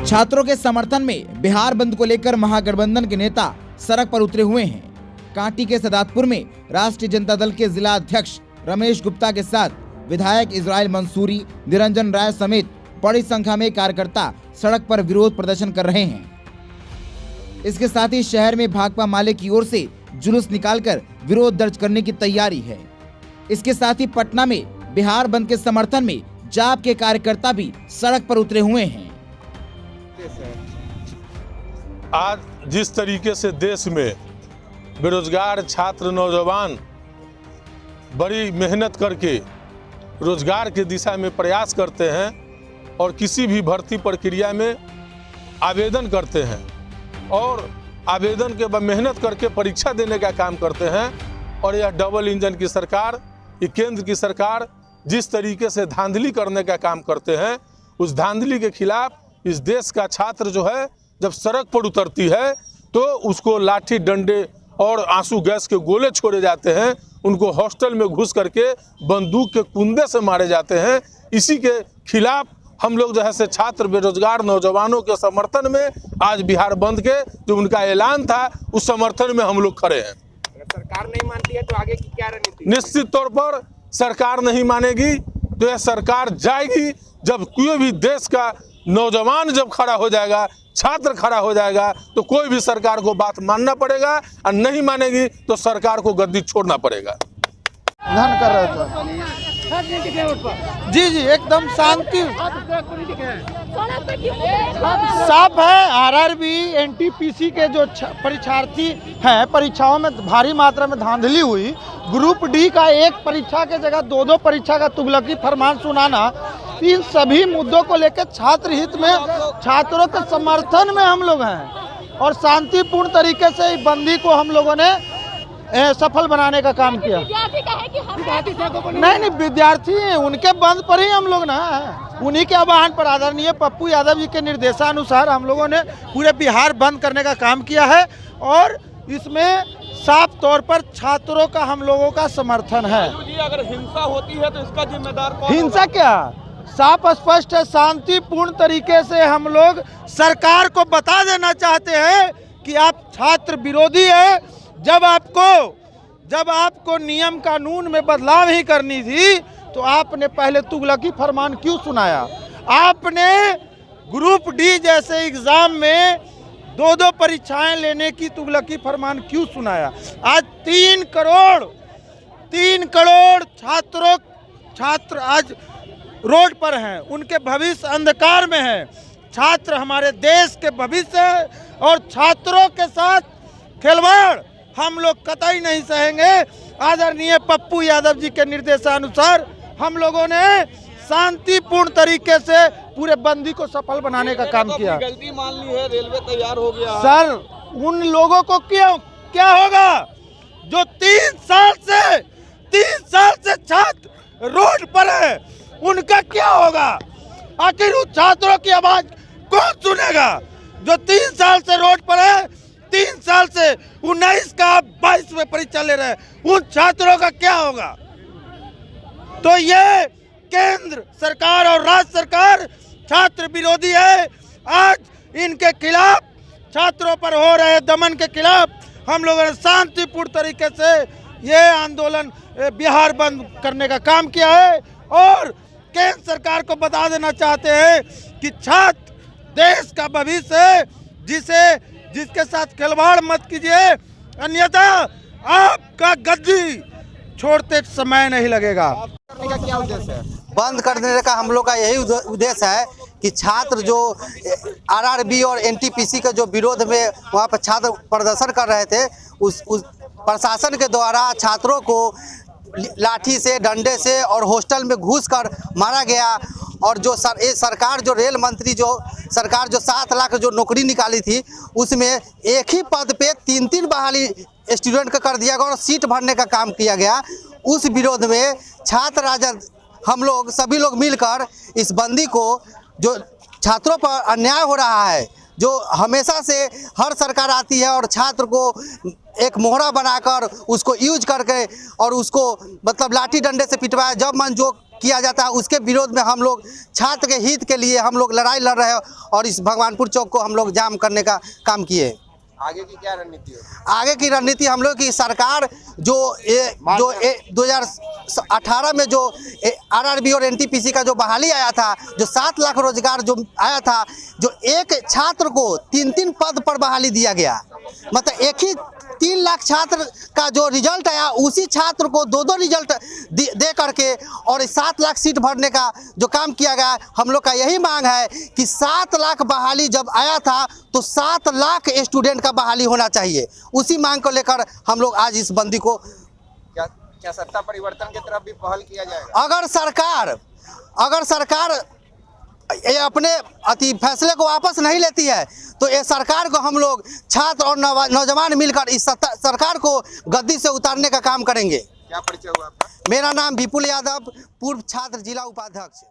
छात्रों के समर्थन में बिहार बंद को लेकर महागठबंधन के नेता सड़क पर उतरे हुए हैं। कांटी के सदातपुर में राष्ट्रीय जनता दल के जिला अध्यक्ष रमेश गुप्ता के साथ विधायक इजराइल मंसूरी, निरंजन राय समेत बड़ी संख्या में कार्यकर्ता सड़क पर विरोध प्रदर्शन कर रहे हैं। इसके साथ ही शहर में भाकपा माले की ओर से जुलूस निकालकर विरोध दर्ज करने की तैयारी है। इसके साथ ही पटना में बिहार बंद के समर्थन में जाप के कार्यकर्ता भी सड़क पर उतरे हुए हैं। आज जिस तरीके से देश में बेरोजगार छात्र नौजवान बड़ी मेहनत करके रोजगार की दिशा में प्रयास करते हैं और किसी भी भर्ती प्रक्रिया में आवेदन करते हैं और आवेदन के बाद मेहनत करके परीक्षा देने का काम करते हैं, और यह डबल इंजन की सरकार, ये केंद्र की सरकार जिस तरीके से धांधली करने का काम करते हैं, उस धांधली के खिलाफ इस देश का छात्र जो है जब सड़क पर उतरती है तो उसको लाठी डंडे और आंसू गैस के गोले छोड़े जाते हैं, उनको हॉस्टल में घुस करके बंदूक के कुंदे से मारे जाते हैं। इसी के खिलाफ हम लोग जो है से छात्र बेरोजगार नौजवानों के समर्थन में आज बिहार बंद के जो उनका ऐलान था उस समर्थन में हम लोग खड़े हैं। सरकार नहीं मानती है तो आगे की क्या रणनीति? निश्चित तौर पर सरकार नहीं मानेगी तो यह सरकार जाएगी जब कोई भी देश का नौजवान जब खड़ा हो जाएगा, छात्र खड़ा हो जाएगा, तो कोई भी सरकार को बात मानना पड़ेगा, और नहीं मानेगी तो सरकार को गद्दी छोड़ना पड़ेगा। धन कर रहे थे जी एकदम शांति साफ है। आरआरबी एनटीपीसी के जो परीक्षार्थी हैं, परीक्षाओं में भारी मात्रा में धांधली हुई। ग्रुप डी का एक परीक्षा के जगह दो परीक्षा का तुगलकी फरमान सुनाना, इन सभी मुद्दों को लेकर छात्र हित में, छात्रों के समर्थन में हम लोग हैं और शांतिपूर्ण तरीके से बंदी को हम लोगों ने सफल बनाने का काम किया। नहीं विद्यार्थी उनके बंद पर ही हम लोग ना, उन्हीं के आह्वान पर आदरणीय पप्पू यादव जी के निर्देशानुसार हम लोगों ने पूरे बिहार बंद करने का काम किया है और इसमें साफ तौर पर छात्रों का हम लोगों का समर्थन है। अगर हिंसा होती है तो इसका जिम्मेदार कौन? हिंसा क्या, साफ स्पष्ट है, शांतिपूर्ण तरीके से हम लोग सरकार को बता देना चाहते हैं कि आप छात्र विरोधी है। जब आपको नियम कानून में बदलाव ही करनी थी तो आपने पहले तुगलकी फरमान क्यों सुनाया? आपने ग्रुप डी जैसे एग्जाम में दो परीक्षाएं लेने की तुगलकी फरमान क्यों सुनाया? आज 3 करोड़ छात्र आज रोड पर हैं, उनके भविष्य अंधकार में है। छात्र हमारे देश के भविष्य है और छात्रों के साथ खिलवाड़ हम लोग कतई नहीं सहेंगे। आदरणीय पप्पू यादव जी के निर्देशानुसार हम लोगों ने शांतिपूर्ण तरीके से पूरे बंदी को सफल बनाने का काम किया। गलती मान ली है, रेलवे तैयार हो गया। सर उन लोगों को क्या होगा जो 3 साल से छात्र रोड पर है, उनका क्या होगा? आखिर उन छात्रों की आवाज कौन सुनेगा जो 3 साल से रोड पर है? 3 साल से 19 का 22 में परीक्षा ले रहे हैं, उन छात्रों का क्या होगा? तो ये केंद्र सरकार और राज्य सरकार छात्र विरोधी है। आज इनके खिलाफ, छात्रों पर हो रहे दमन के खिलाफ हम लोगों ने शांतिपूर्ण तरीके से ये आंदोलन बिहार बंद करने का काम किया है और केंद्र सरकार को बता देना चाहते हैं कि छात्र देश का भविष्य है, जिसके साथ खिलवाड़ मत कीजिए, अन्यथा आपका गद्दी छोड़ते समय नहीं लगेगा। क्या उद्देश्य है? बंद करने का हम लोग का यही उद्देश्य है कि छात्र जो आरआरबी और एनटीपीसी के जो विरोध में वहाँ पर छात्र प्रदर्शन कर रहे थे, उस प्रशासन के द्वारा छात्रों को लाठी से, डंडे से और हॉस्टल में घुसकर मारा गया और जो ये सरकार जो रेल मंत्री जो सरकार जो 7 लाख जो नौकरी निकाली थी उसमें एक ही पद पे 3-3 बहाली स्टूडेंट का कर दिया गया और सीट भरने का काम किया गया। उस विरोध में छात्र राजद हम लोग सभी लोग मिलकर इस बंदी को, जो छात्रों पर अन्याय हो रहा है, जो हमेशा से हर सरकार आती है और छात्र को एक मोहरा बनाकर उसको यूज करके और उसको मतलब लाठी डंडे से पिटवाया जब मन जो किया जाता है, उसके विरोध में हम लोग छात्र के हित के लिए हम लोग लड़ाई लड़ रहे हैं और इस भगवानपुर चौक को हम लोग जाम करने का काम किए। आगे की क्या रणनीति है? आगे की रणनीति हम लोग की सरकार जो 2018 में जो आरआरबी और एनटीपीसी का जो बहाली आया था, जो 7 लाख रोजगार जो आया था, जो एक छात्र को 3-3 पद पर बहाली दिया गया, मतलब एक ही 3 लाख छात्र का जो रिजल्ट आया उसी छात्र को 2-2 रिजल्ट दे करके और 7 लाख सीट भरने का जो काम किया गया। हम लोग का यही मांग है कि 7 लाख बहाली जब आया था तो 7 लाख स्टूडेंट का बहाली होना चाहिए। उसी मांग को लेकर हम लोग आज इस बंदी को क्या सत्ता परिवर्तन की तरफ भी पहल किया जाएगा? अगर सरकार ये अपने फैसले को वापस नहीं लेती है तो ये सरकार को हम लोग छात्र और नौजवान मिलकर इस सरकार को गद्दी से उतारने का काम करेंगे। क्या परिचय हुआ आपका? मेरा नाम विपुल यादव, पूर्व छात्र जिला उपाध्यक्ष।